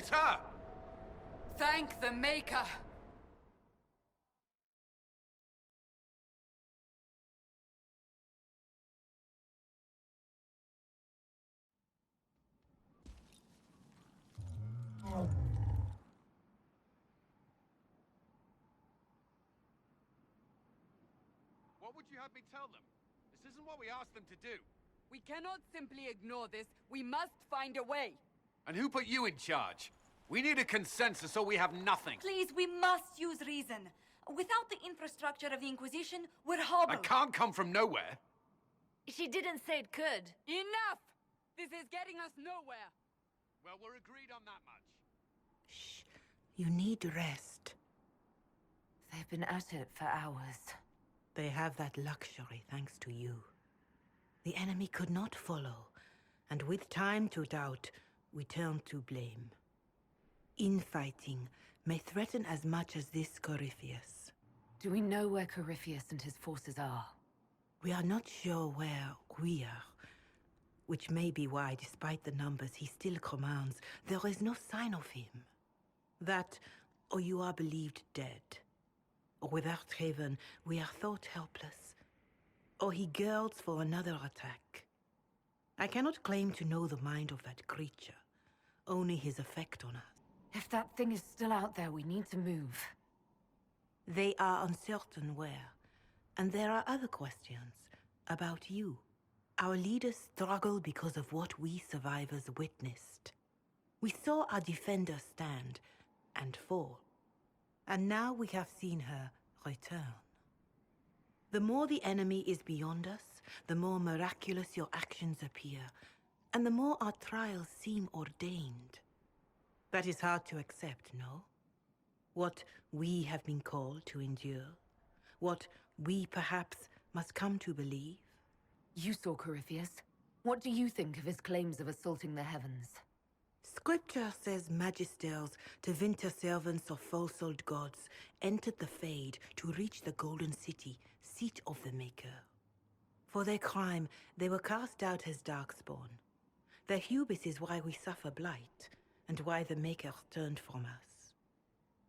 It's her! Thank the Maker! What would you have me tell them? This isn't what we asked them to do. We cannot simply ignore this. We must find a way. And who put you in charge? We need a consensus or we have nothing. Please, we must use reason. Without the infrastructure of the Inquisition, we're hobbled. I can't come from nowhere. She didn't say it could. Enough! This is getting us nowhere. Well, we're agreed on that much. Shh. You need rest. They've been at it for hours. They have that luxury thanks to you. The enemy could not follow, and with time to doubt, we turn to blame. Infighting may threaten as much as this Corypheus. Do we know where Corypheus and his forces are? We are not sure where we are, which may be why, despite the numbers he still commands, there is no sign of him. That, or you are believed dead. Or without Haven, we are thought helpless. Or he girds for another attack. I cannot claim to know the mind of that creature, only his effect on us. If that thing is still out there, we need to move. They are uncertain where. And there are other questions about you. Our leaders struggle because of what we survivors witnessed. We saw our defenders stand and fall. And now we have seen her return. The more the enemy is beyond us, the more miraculous your actions appear, and the more our trials seem ordained. That is hard to accept, no? What we have been called to endure, what we perhaps must come to believe. You saw Corypheus. What do you think of his claims of assaulting the heavens? Scripture says magisters, to winter servants of false-old gods, entered the Fade to reach the Golden City, seat of the Maker. For their crime, they were cast out as Darkspawn. Their hubris is why we suffer blight, and why the Maker turned from us.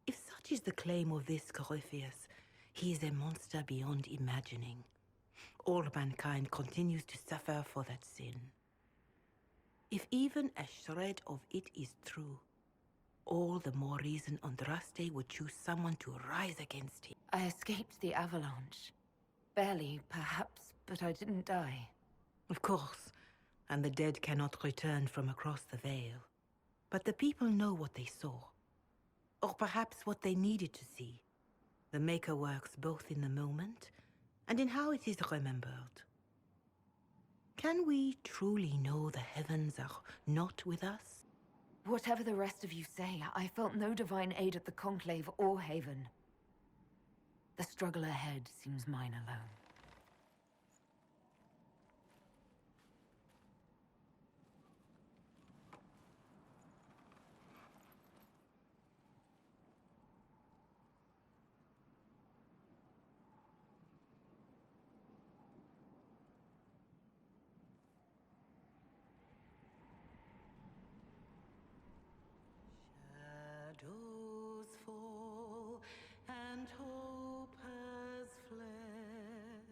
If such is the claim of this Corypheus, he is a monster beyond imagining. All mankind continues to suffer for that sin. If even a shred of it is true, all the more reason Andraste would choose someone to rise against him. I escaped the avalanche. Barely, perhaps, but I didn't die. Of course, and the dead cannot return from across the veil. But the people know what they saw. Or perhaps what they needed to see. The Maker works both in the moment and in how it is remembered. Can we truly know the heavens are not with us? Whatever the rest of you say, I felt no divine aid at the Conclave or Haven. The struggle ahead seems mine alone. Shadows fall and hope has fled.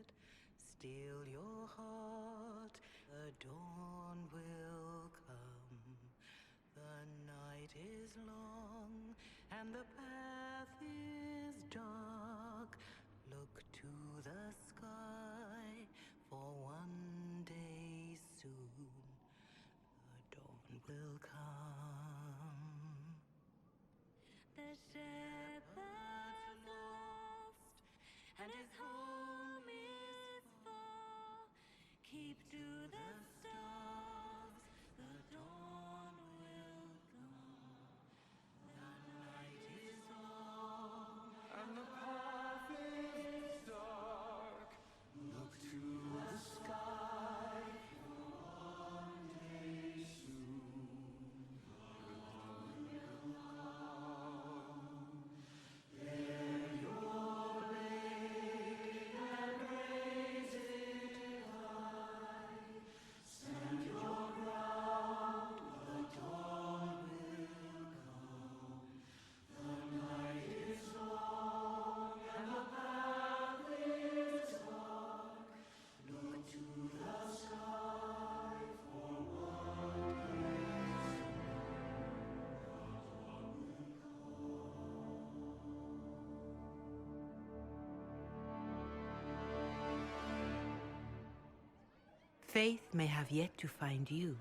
Faith may have yet to find you,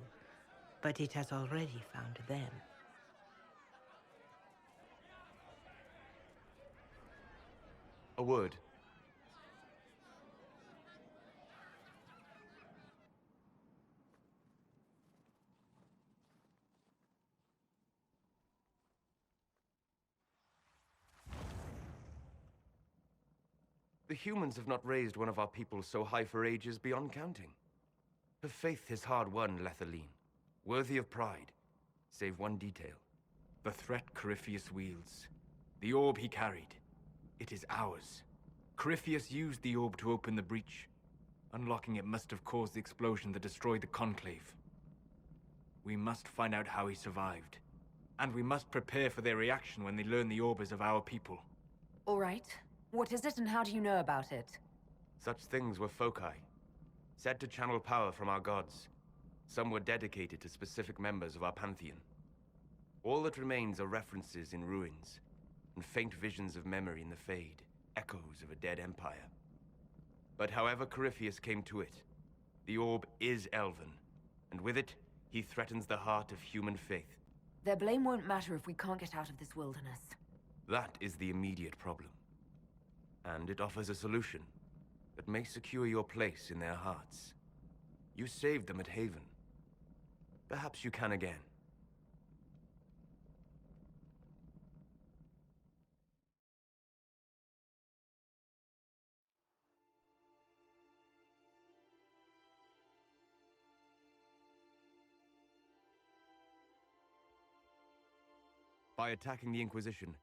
but it has already found them. A word. The humans have not raised one of our people so high for ages beyond counting. Her faith is hard-won, Lethaline, worthy of pride, save one detail. The threat Corypheus wields. The orb he carried. It is ours. Corypheus used the orb to open the breach. Unlocking it must have caused the explosion that destroyed the Conclave. We must find out how he survived. And we must prepare for their reaction when they learn the orb is of our people. All right. What is it and how do you know about it? Such things were foci, said to channel power from our gods. Some were dedicated to specific members of our pantheon. All that remains are references in ruins, and faint visions of memory in the Fade, echoes of a dead empire. But however Corypheus came to it, the orb is Elven, and with it, he threatens the heart of human faith. Their blame won't matter if we can't get out of this wilderness. That is the immediate problem. And it offers a solution that may secure your place in their hearts. You saved them at Haven. Perhaps you can again. By attacking the Inquisition,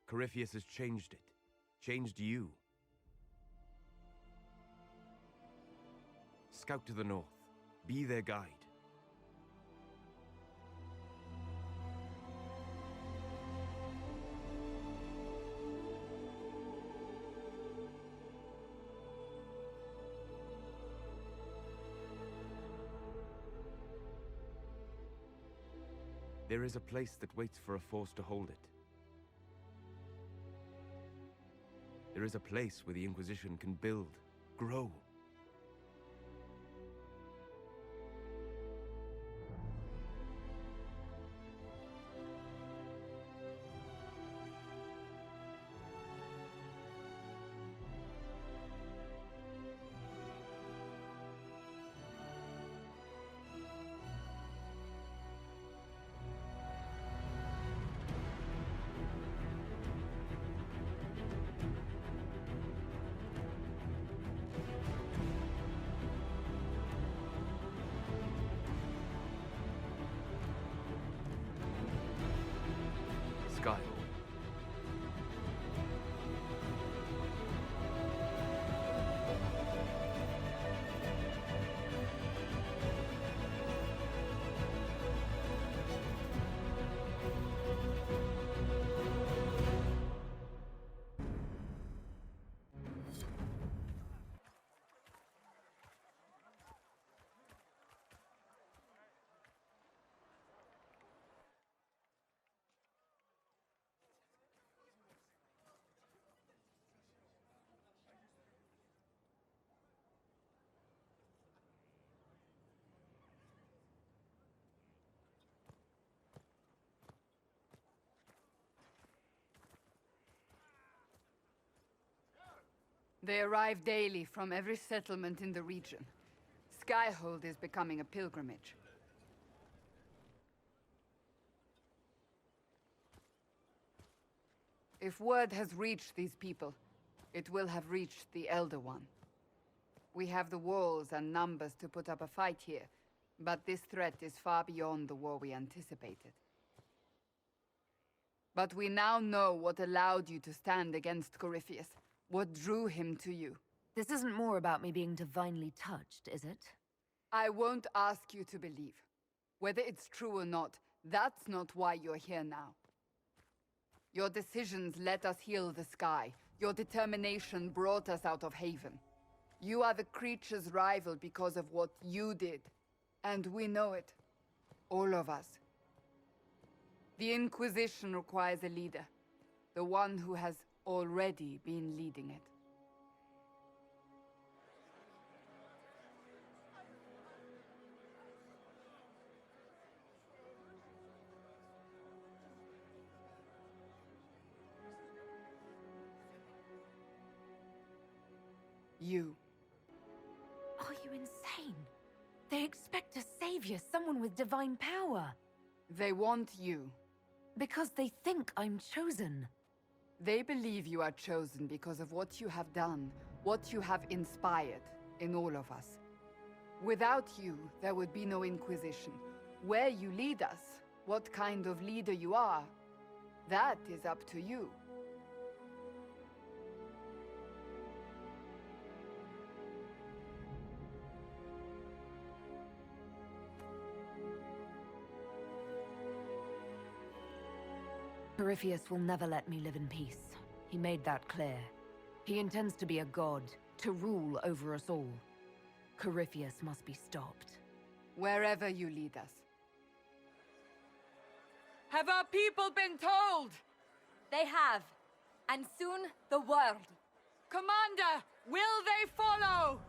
Corypheus has changed it. Changed you. Scout to the north. Be their guide. There is a place that waits for a force to hold it. There is a place where the Inquisition can build, grow. Skyhold. They arrive daily from every settlement in the region. Skyhold is becoming a pilgrimage. If word has reached these people, it will have reached the Elder One. We have the walls and numbers to put up a fight here, but this threat is far beyond the war we anticipated. But we now know what allowed you to stand against Corypheus. What drew him to you? This isn't more about me being divinely touched, is it? I won't ask you to believe. Whether it's true or not, that's not why you're here now. Your decisions let us heal the sky. Your determination brought us out of Haven. You are the creature's rival because of what you did. And we know it. All of us. The Inquisition requires a leader. The one who has already been leading it. You. Are you insane? They expect a savior, someone with divine power. They want you. Because they think I'm chosen. They believe you are chosen because of what you have done, what you have inspired in all of us. Without you, there would be no Inquisition. Where you lead us, what kind of leader you are, that is up to you. Corypheus will never let me live in peace. He made that clear. He intends to be a god, to rule over us all. Corypheus must be stopped. Wherever you lead us. Have our people been told? They have. And soon, the world. Commander, will they follow?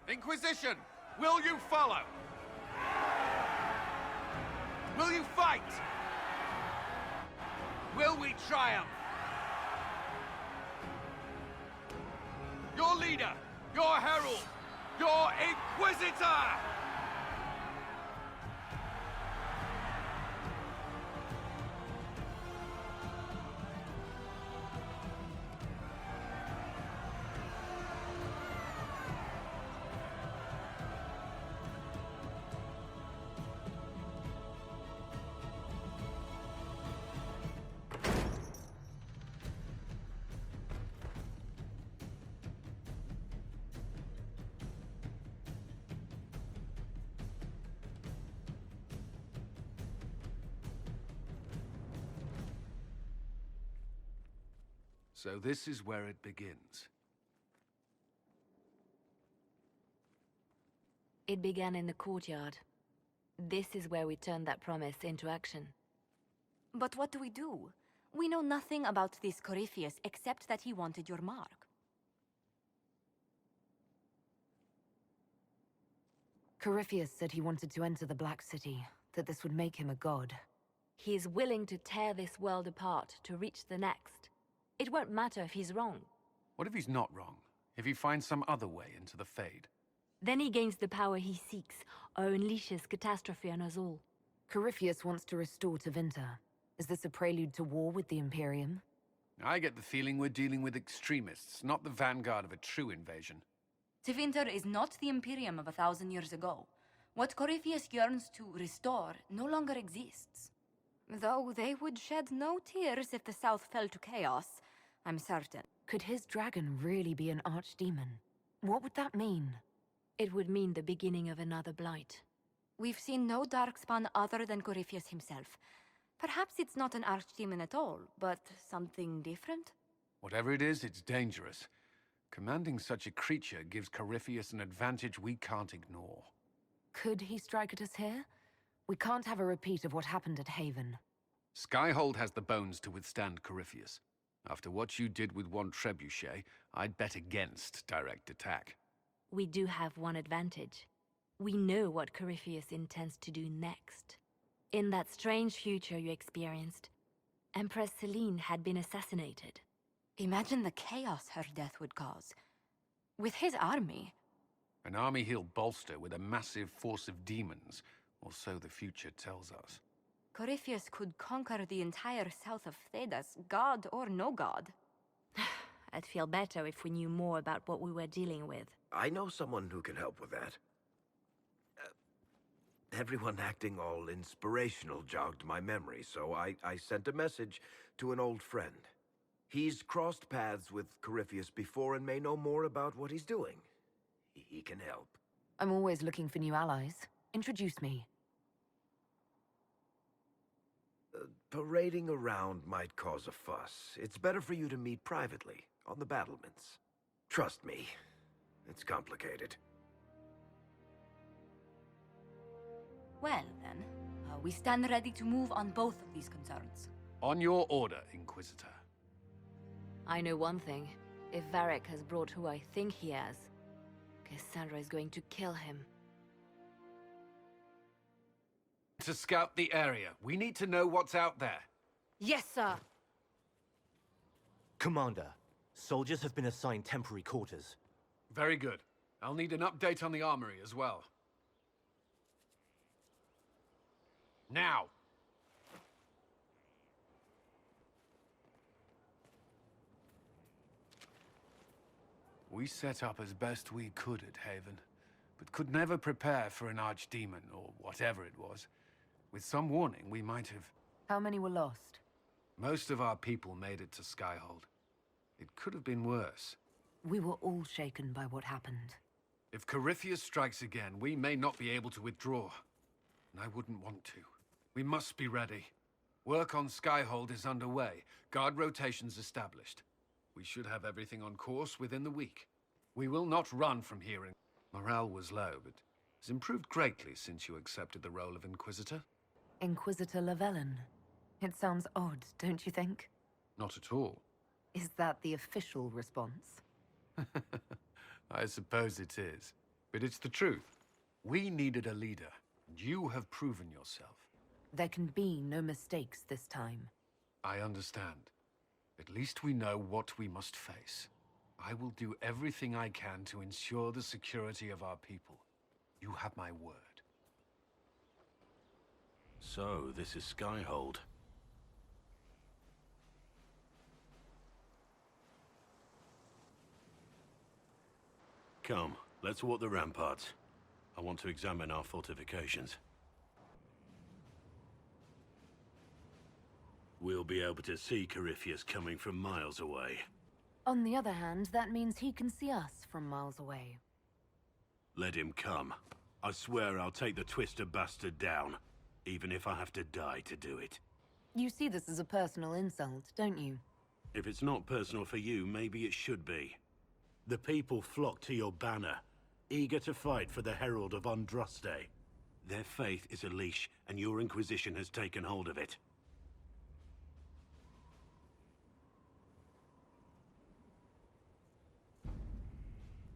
Inquisition, will you follow? Will you fight? Will we triumph? Your leader, your herald, your Inquisitor! So this is where it begins. It began in the courtyard. This is where we turned that promise into action. But what do? We know nothing about this Corypheus except that he wanted your mark. Corypheus said he wanted to enter the Black City, that this would make him a god. He is willing to tear this world apart to reach the next. It won't matter if he's wrong. What if he's not wrong? If he finds some other way into the Fade? Then he gains the power he seeks, or unleashes catastrophe on us all. Corypheus wants to restore Tevinter. Is this a prelude to war with the Imperium? I get the feeling we're dealing with extremists, not the vanguard of a true invasion. Tevinter is not the Imperium of 1,000 years ago. What Corypheus yearns to restore no longer exists. Though they would shed no tears if the South fell to chaos, I'm certain. Could his dragon really be an archdemon? What would that mean? It would mean the beginning of another blight. We've seen no Darkspawn other than Corypheus himself. Perhaps it's not an archdemon at all, but something different? Whatever it is, it's dangerous. Commanding such a creature gives Corypheus an advantage we can't ignore. Could he strike at us here? We can't have a repeat of what happened at Haven. Skyhold has the bones to withstand Corypheus. After what you did with one trebuchet, I'd bet against direct attack. We do have one advantage. We know what Corypheus intends to do next. In that strange future you experienced, Empress Celine had been assassinated. Imagine the chaos her death would cause. With his army. An army he'll bolster with a massive force of demons, or so the future tells us. Corypheus could conquer the entire south of Thedas, god or no god. I'd feel better if we knew more about what we were dealing with. I know someone who can help with that. Everyone acting all inspirational jogged my memory, so I sent a message to an old friend. He's crossed paths with Corypheus before and may know more about what he's doing. He can help. I'm always looking for new allies. Introduce me. Parading around might cause a fuss. It's better for you to meet privately, on the battlements. Trust me, it's complicated. Well, then, we stand ready to move on both of these concerns. On your order, Inquisitor. I know one thing. If Varric has brought who I think he has, Cassandra is going to kill him. To scout the area, we need to know what's out there. Yes, sir. Commander, soldiers have been assigned temporary quarters. Very good. I'll need an update on the armory as well. Now! We set up as best we could at Haven, but could never prepare for an archdemon, or whatever it was. With some warning, we might have... How many were lost? Most of our people made it to Skyhold. It could have been worse. We were all shaken by what happened. If Corypheus strikes again, we may not be able to withdraw. And I wouldn't want to. We must be ready. Work on Skyhold is underway. Guard rotations established. We should have everything on course within the week. We will not run from here. Morale was low, but has improved greatly since you accepted the role of Inquisitor. Inquisitor Llewellyn. It sounds odd, don't you think? Not at all. Is that the official response? I suppose it is. But it's the truth. We needed a leader, and you have proven yourself. There can be no mistakes this time. I understand. At least we know what we must face. I will do everything I can to ensure the security of our people. You have my word. So, this is Skyhold. Come, let's walk the ramparts. I want to examine our fortifications. We'll be able to see Corypheus coming from miles away. On the other hand, that means he can see us from miles away. Let him come. I swear I'll take the Twister bastard down, even if I have to die to do it. You see this as a personal insult, don't you? If it's not personal for you, maybe it should be. The people flock to your banner, eager to fight for the Herald of Andraste. Their faith is a leash, and your Inquisition has taken hold of it.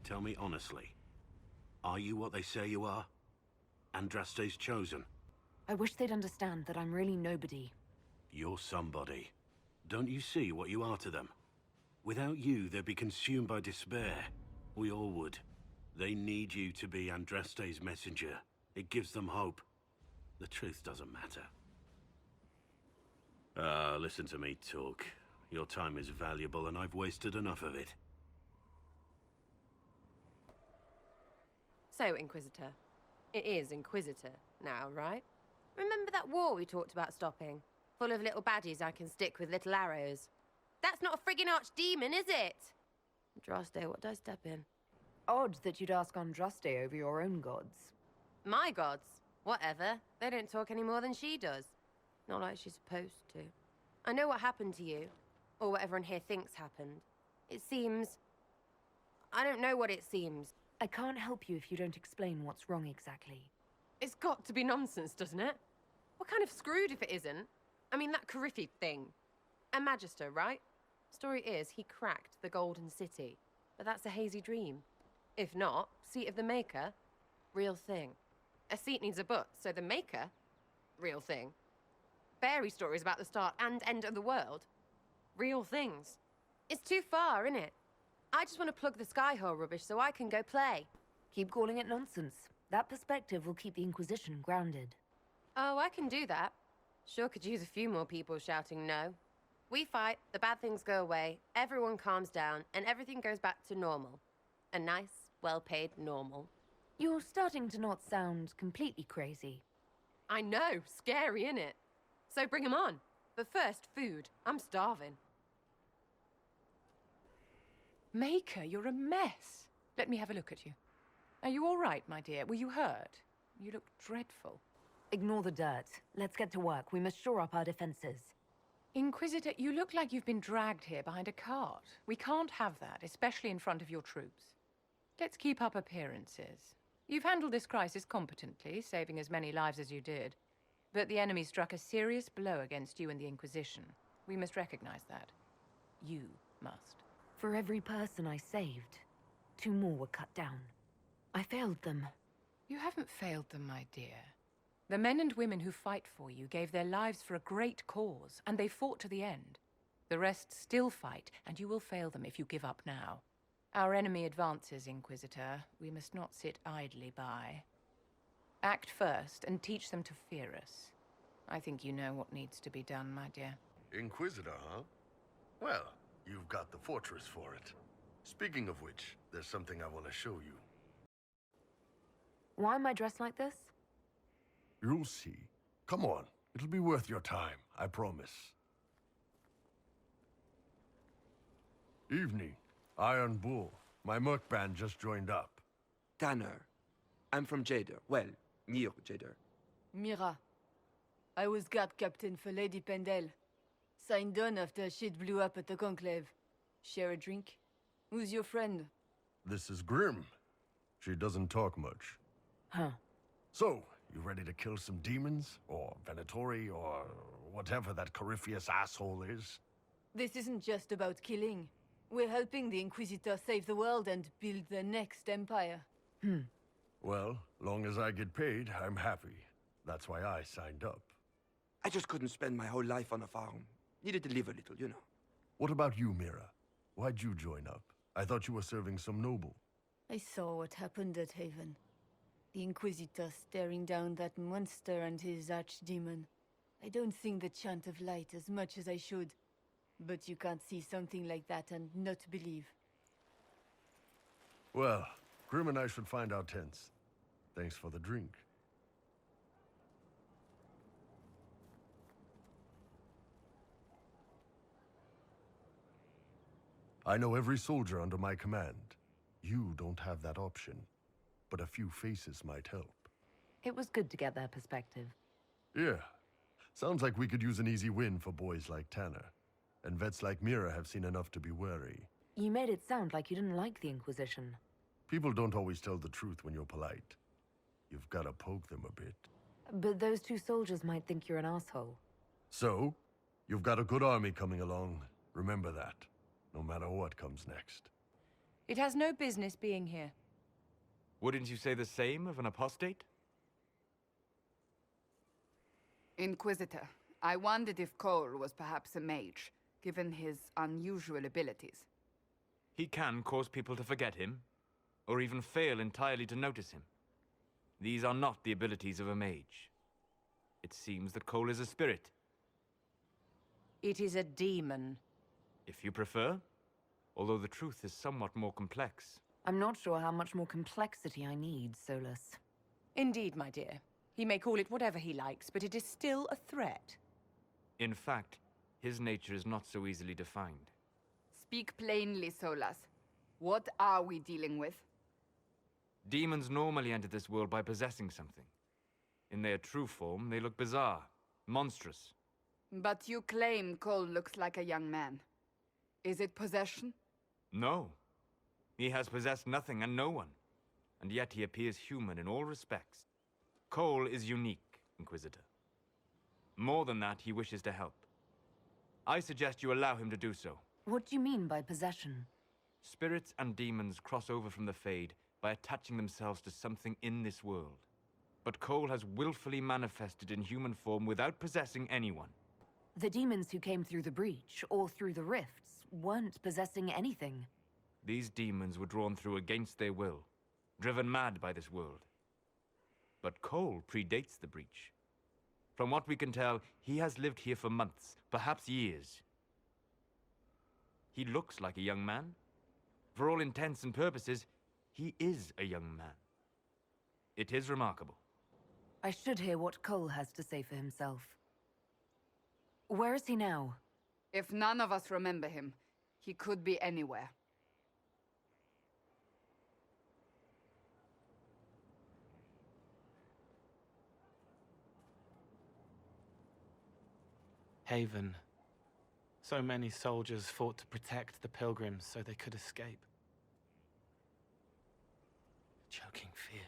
Tell me honestly, are you what they say you are? Andraste's chosen? I wish they'd understand that I'm really nobody. You're somebody. Don't you see what you are to them? Without you, they'd be consumed by despair. We all would. They need you to be Andraste's messenger. It gives them hope. The truth doesn't matter. Listen to me talk. Your time is valuable and I've wasted enough of it. So, Inquisitor. It is Inquisitor now, right? Remember that war we talked about stopping? Full of little baddies I can stick with little arrows. That's not a friggin' archdemon, is it? Andraste, what did I step in? Odd that you'd ask Andraste over your own gods. My gods? Whatever. They don't talk any more than she does. Not like she's supposed to. I know what happened to you. Or what everyone here thinks happened. It seems... I don't know what it seems. I can't help you if you don't explain what's wrong exactly. It's got to be nonsense, doesn't it? We're kind of screwed if it isn't. I mean, that Corypheus thing. A Magister, right? Story is, he cracked the Golden City. But that's a hazy dream. If not, Seat of the Maker, real thing. A seat needs a butt, so the Maker, real thing. Fairy stories about the start and end of the world, real things. It's too far, innit? I just want to plug the Skyhold rubbish so I can go play. Keep calling it nonsense. That perspective will keep the Inquisition grounded. Oh, I can do that. Sure could use a few more people shouting no. We fight, the bad things go away, everyone calms down, and everything goes back to normal. A nice, well-paid normal. You're starting to not sound completely crazy. I know, scary, innit? So bring 'em on. But first, food. I'm starving. Maker, you're a mess. Let me have a look at you. Are you all right, my dear? Were you hurt? You look dreadful. Ignore the dirt. Let's get to work. We must shore up our defenses. Inquisitor, you look like you've been dragged here behind a cart. We can't have that, especially in front of your troops. Let's keep up appearances. You've handled this crisis competently, saving as many lives as you did. But the enemy struck a serious blow against you and the Inquisition. We must recognize that. You must. For every person I saved, 2 more were cut down. I failed them. You haven't failed them, my dear. The men and women who fight for you gave their lives for a great cause, and they fought to the end. The rest still fight, and you will fail them if you give up now. Our enemy advances, Inquisitor. We must not sit idly by. Act first and teach them to fear us. I think you know what needs to be done, my dear. Inquisitor, huh? Well, you've got the fortress for it. Speaking of which, there's something I want to show you. Why am I dressed like this? You'll see. Come on, it'll be worth your time, I promise. Evening. Iron Bull. My merc band just joined up. Tanner. I'm from Jader. Well, near Jader. Mira. I was guard captain for Lady Pendel. Signed on after shit blew up at the Conclave. Share a drink? Who's your friend? This is Grim. She doesn't talk much. Huh. So, you ready to kill some demons? Or Venatori, or whatever that Corypheus asshole is? This isn't just about killing. We're helping the Inquisitor save the world and build the next empire. Well, long as I get paid, I'm happy. That's why I signed up. I just couldn't spend my whole life on a farm. Needed to live a little, you know. What about you, Mira? Why'd you join up? I thought you were serving some noble. I saw what happened at Haven. The Inquisitor staring down that monster and his archdemon. I don't sing the chant of light as much as I should. But you can't see something like that and not believe. Well, Grim and I should find our tents. Thanks for the drink. I know every soldier under my command. You don't have that option, but a few faces might help. It was good to get their perspective. Yeah. Sounds like we could use an easy win for boys like Tanner. And vets like Mira have seen enough to be wary. You made it sound like you didn't like the Inquisition. People don't always tell the truth when you're polite. You've got to poke them a bit. But those two soldiers might think you're an asshole. So, you've got a good army coming along. Remember that, no matter what comes next. It has no business being here. Wouldn't you say the same of an apostate? Inquisitor, I wondered if Cole was perhaps a mage, given his unusual abilities. He can cause people to forget him, or even fail entirely to notice him. These are not the abilities of a mage. It seems that Cole is a spirit. It is a demon. If you prefer, although the truth is somewhat more complex. I'm not sure how much more complexity I need, Solus. Indeed, my dear. He may call it whatever he likes, but it is still a threat. In fact, his nature is not so easily defined. Speak plainly, Solas. What are we dealing with? Demons normally enter this world by possessing something. In their true form, they look bizarre, monstrous. But you claim Cole looks like a young man. Is it possession? No. He has possessed nothing and no one. And yet he appears human in all respects. Cole is unique, Inquisitor. More than that, he wishes to help. I suggest you allow him to do so. What do you mean by possession? Spirits and demons cross over from the Fade by attaching themselves to something in this world. But Cole has willfully manifested in human form without possessing anyone. The demons who came through the breach, or through the rifts, weren't possessing anything. These demons were drawn through against their will, driven mad by this world. But Cole predates the breach. From what we can tell, he has lived here for months, perhaps years. He looks like a young man. For all intents and purposes, he is a young man. It is remarkable. I should hear what Cole has to say for himself. Where is he now? If none of us remember him, he could be anywhere. Haven. So many soldiers fought to protect the pilgrims so they could escape. Choking fear.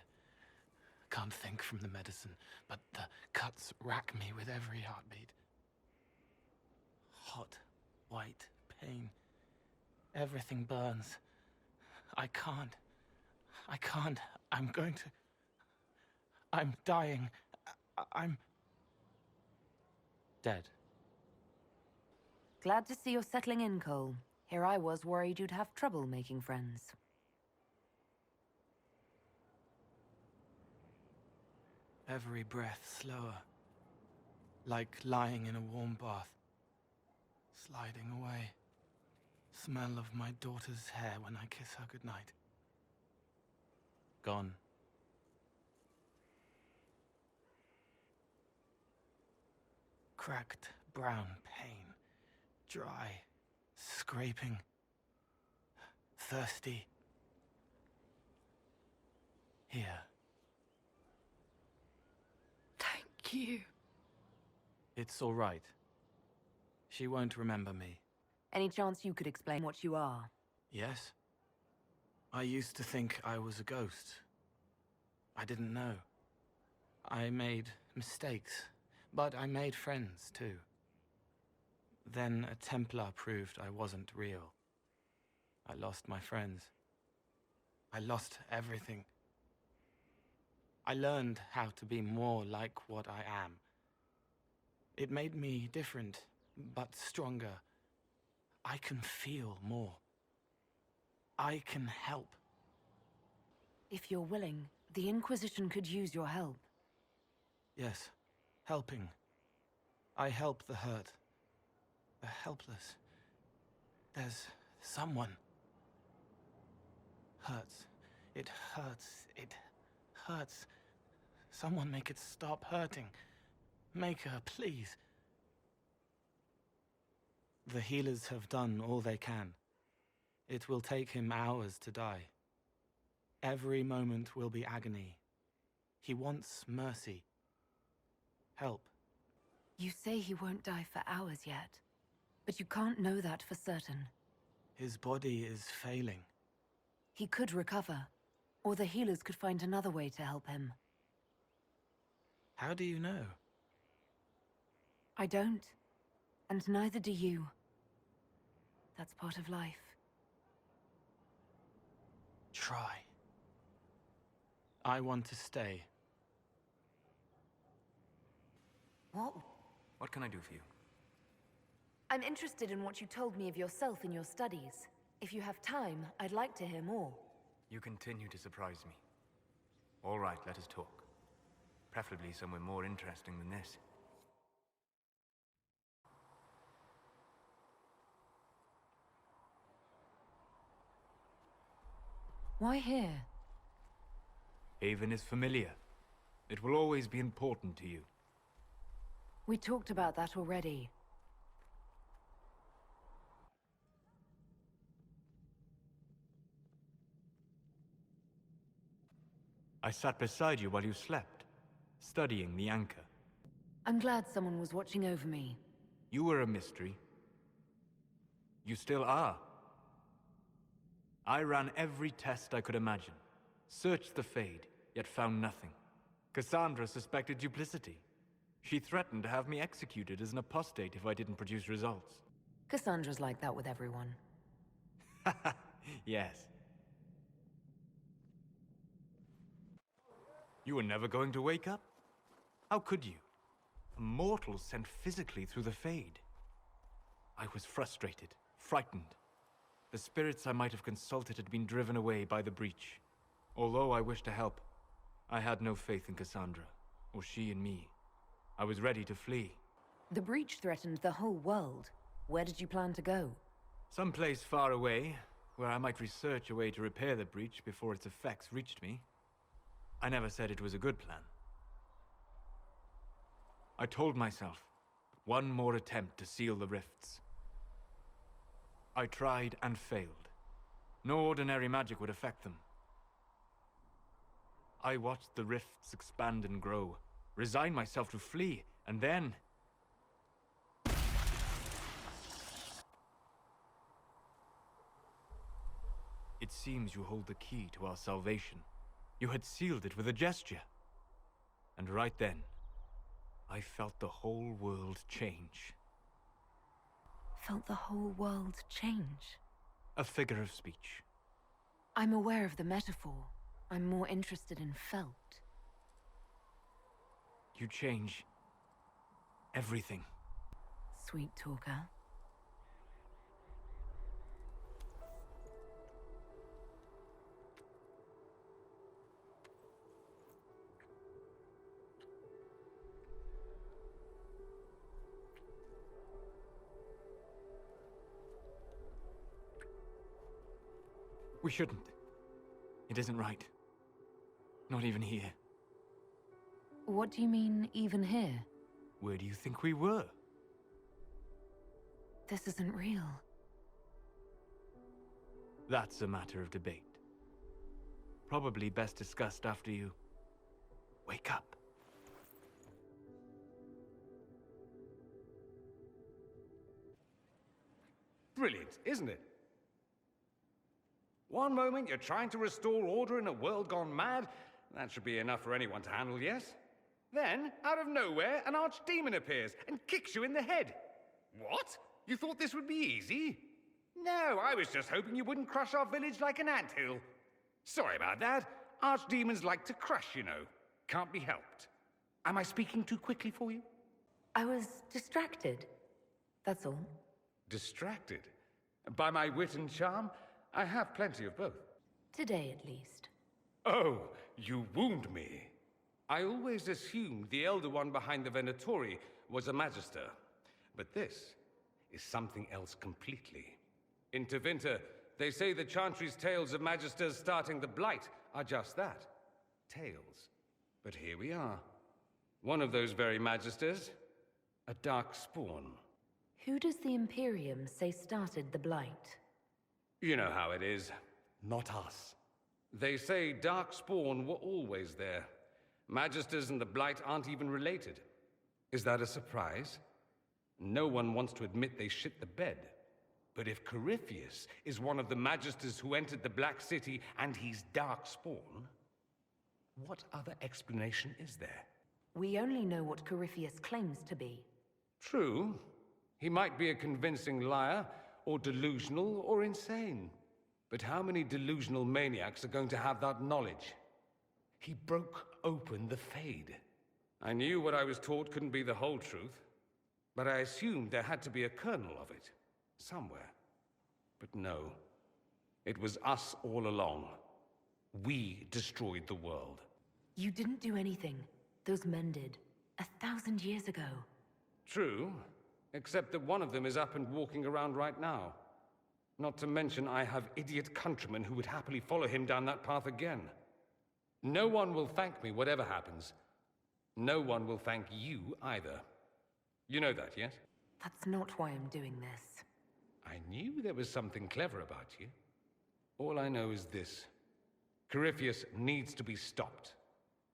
Can't think from the medicine, but the cuts rack me with every heartbeat. Hot, white pain. Everything burns. I can't. I'm going to... I'm dying. I'm... dead. Glad to see you're settling in, Cole. Here I was worried you'd have trouble making friends. Every breath slower. Like lying in a warm bath. Sliding away. Smell of my daughter's hair when I kiss her goodnight. Gone. Cracked brown pain. Dry. Scraping. Thirsty. Here. Thank you. It's all right. She won't remember me. Any chance you could explain what you are? Yes? I used to think I was a ghost. I didn't know. I made mistakes, but I made friends too. Then a Templar proved I wasn't real. I lost my friends. I lost everything. I learned how to be more like what I am. It made me different, but stronger. I can feel more. I can help. If you're willing, the Inquisition could use your help. Yes, helping. I help the hurt. The helpless. There's someone. Hurts. It hurts. It hurts. Someone make it stop hurting. Make her, please. The healers have done all they can. It will take him hours to die. Every moment will be agony. He wants mercy. Help. You say he won't die for hours yet, but you can't know that for certain. His body is failing. He could recover, or the healers could find another way to help him. How do you know? I don't, and neither do you. That's part of life. Try. I want to stay. What can I do for you? I'm interested in what you told me of yourself in your studies. If you have time, I'd like to hear more. You continue to surprise me. All right, let us talk. Preferably somewhere more interesting than this. Why here? Haven is familiar. It will always be important to you. We talked about that already. I sat beside you while you slept, studying the anchor. I'm glad someone was watching over me. You were a mystery. You still are. I ran every test I could imagine. Searched the Fade, yet found nothing. Cassandra suspected duplicity. She threatened to have me executed as an apostate if I didn't produce results. Cassandra's like that with everyone. Yes. You were never going to wake up? How could you? A mortal sent physically through the Fade. I was frustrated, frightened. The spirits I might have consulted had been driven away by the breach. Although I wished to help, I had no faith in Cassandra, or she in me. I was ready to flee. The breach threatened the whole world. Where did you plan to go? Someplace far away, where I might research a way to repair the breach before its effects reached me. I never said it was a good plan. I told myself, one more attempt to seal the rifts. I tried and failed. No ordinary magic would affect them. I watched the rifts expand and grow, resigned myself to flee, and then... It seems you hold the key to our salvation. You had sealed it with a gesture. And right then, I felt the whole world change. Felt the whole world change? A figure of speech. I'm aware of the metaphor. I'm more interested in felt. You change everything. Sweet talker. We shouldn't. It isn't right. Not even here. What do you mean, even here? Where do you think we were? This isn't real. That's a matter of debate. Probably best discussed after you wake up. Brilliant, isn't it? One moment you're trying to restore order in a world gone mad. That should be enough for anyone to handle, yes? Then, out of nowhere, an archdemon appears and kicks you in the head. What? You thought this would be easy? No, I was just hoping you wouldn't crush our village like an anthill. Sorry about that. Archdemons like to crush, you know. Can't be helped. Am I speaking too quickly for you? I was distracted. That's all. Distracted? By my wit and charm? I have plenty of both. Today, at least. Oh, you wound me. I always assumed the Elder One behind the Venatori was a Magister. But this is something else completely. In Tevinter, they say the Chantry's tales of Magisters starting the Blight are just that. Tales. But here we are. One of those very Magisters. A dark spawn. Who does the Imperium say started the Blight? You know how it is. Not us. They say Darkspawn were always there. Magisters and the Blight aren't even related. Is that a surprise? No one wants to admit they shit the bed. But if Corypheus is one of the Magisters who entered the Black City and he's Darkspawn, what other explanation is there? We only know what Corypheus claims to be. True. He might be a convincing liar, or delusional, or insane. But how many delusional maniacs are going to have that knowledge? He broke open the Fade. I knew what I was taught couldn't be the whole truth, but I assumed there had to be a kernel of it, somewhere. But no, it was us all along. We destroyed the world. You didn't do anything. Those men did. 1,000 years ago. True, except that one of them is up and walking around right now. Not to mention I have idiot countrymen who would happily follow him down that path again. No one will thank me, whatever happens. No one will thank you either. You know that, yes? That's not why I'm doing this. I knew there was something clever about you. All I know is this. Corypheus needs to be stopped.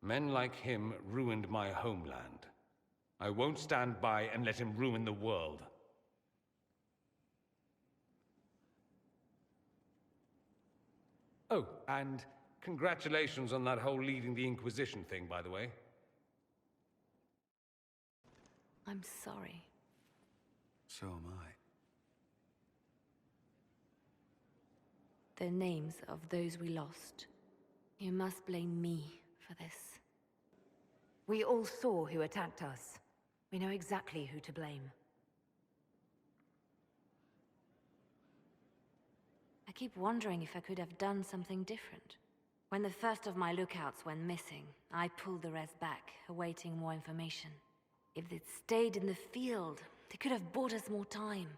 Men like him ruined my homeland. I won't stand by and let him ruin the world. Oh, and congratulations on that whole leading the Inquisition thing, by the way. I'm sorry. So am I. The names of those we lost. You must blame me for this. We all saw who attacked us. We know exactly who to blame. I keep wondering if I could have done something different. When the first of my lookouts went missing, I pulled the rest back, awaiting more information. If they'd stayed in the field, they could have bought us more time.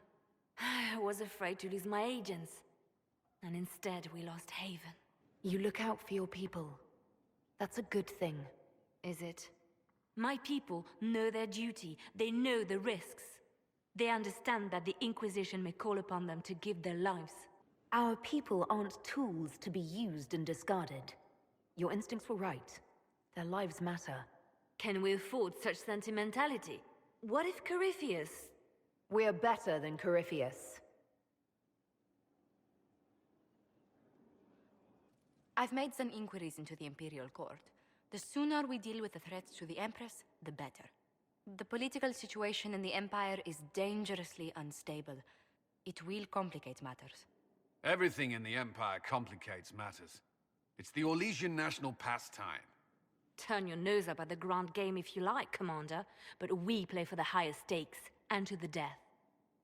I was afraid to lose my agents. And instead, we lost Haven. You look out for your people. That's a good thing. Is it? My people know their duty. They know the risks. They understand that the Inquisition may call upon them to give their lives. Our people aren't tools to be used and discarded. Your instincts were right. Their lives matter. Can we afford such sentimentality? What if Corypheus... We're better than Corypheus. I've made some inquiries into the Imperial Court. The sooner we deal with the threats to the Empress, the better. The political situation in the Empire is dangerously unstable. It will complicate matters. Everything in the Empire complicates matters. It's the Orlesian national pastime. Turn your nose up at the grand game if you like, Commander, but we play for the highest stakes, and to the death.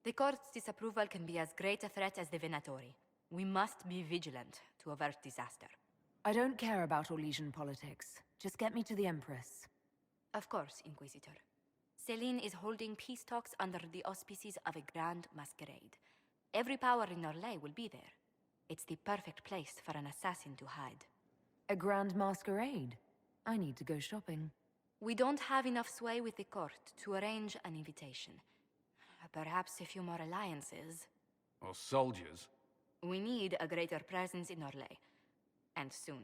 The Court's disapproval can be as great a threat as the Venatori. We must be vigilant to avert disaster. I don't care about Orlesian politics. Just get me to the Empress. Of course, Inquisitor. Celine is holding peace talks under the auspices of a grand masquerade. Every power in Orlais will be there. It's the perfect place for an assassin to hide. A grand masquerade. I need to go shopping. We don't have enough sway with the court to arrange an invitation. Perhaps a few more alliances. Or soldiers. We need a greater presence in Orlais. And soon.